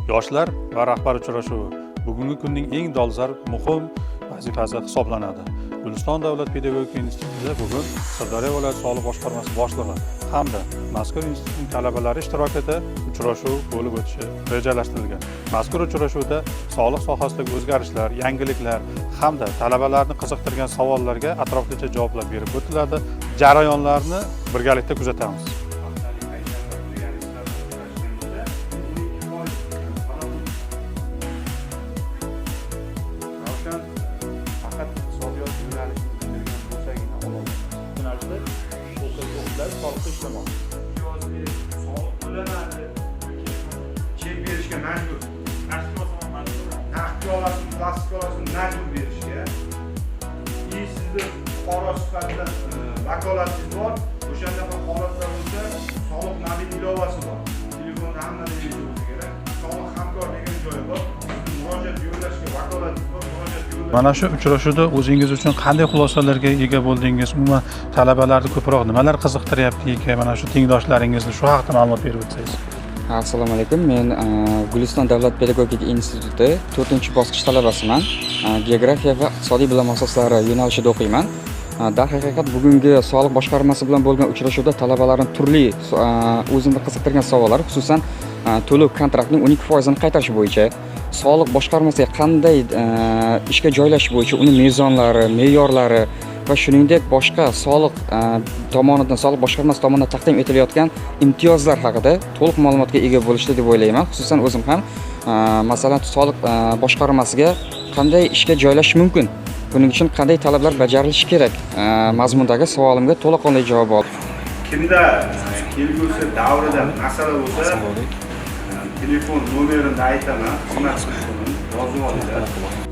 Yoshlar va rahbar uchrashuvi bugungi kunning eng dolzarb muhim vazifasi hisoblanadi. Guliston davlat pedagogika institutida bugun Sirdaryo viloyat soliq boshqarmasi boshlig'i hamda mazkur institutning talabalari ishtirokida uchrashuv bo'lib o'tishi rejalashtirilgan. Mazkur uchrashuvda soliq sohasidagi o'zgarishlar, yangiliklar hamda talabalarni qiziqtirgan savollarga atroflicha javoblar berib o'tiladi. Jarayonlarni birgalikda kuzatamiz. Faqat iqtisodiyot yo'nalishini tushungan bo'lsagina olamiz. Yo'nalishda o'quvchilar soliqqa ishlamoqda. Soliq to'lanadi. Chek berishga majbur. Naqd olasiz, plastik olasiz majbur berishga. Sizni fuqaro sifatida vakolatingiz bor. O'shandaqa holatlar bo'lsa, soliq mobil ilovasi bor. Telefonda hamma narsa kerak. Soliq hamkor degan joyi bor. Murojaat yo'llashga vakolatingiz bor. Mana shu uchrashuvda o'zingiz uchun qanday xulosalarga ega bo'ldingiz? Umuman talabalarni ko'proq nimalar qiziqtiryapti ekan? Mana shu tengdoshlaringizni shu haqida ma'lumot berib o'tsangiz. Assalomu alaykum. Men Guliston davlat pedagogika instituti 4-bosqich talabasiman. Geografiya va iqtisodiy bilim asoslari yo'nalishida o'qiyman. Darhaqiqat bugungi soliq boshqarmasi bilan bo'lgan uchrashuvda talabalarning turli o'zini qiziqtirgan savollar, xususan to'lov kontraktining 12% qaytarish bo'yicha, soliq boshqarmasiga qanday ishga joylash bo'yicha uni mezonlari, me'yorlari va shuningdek boshqa soliq tomonidan, soliq boshqarmasi tomonidan taqdim etilayotgan imtiyozlar haqida to'liq ma'lumotga ega bo'lishdi deb o'ylayman. Xususan o'zim ham masalan soliq boshqarmasiga qanday ishga joylash mumkin, buning uchun qanday talablar bajarilishi kerak mazmundagi savolimga to'laqonli javob oldim. Kimda kelgusi davrida masala bo'lsa, telefon nomerini aytaman, xizmat telefonini yozib olinglar.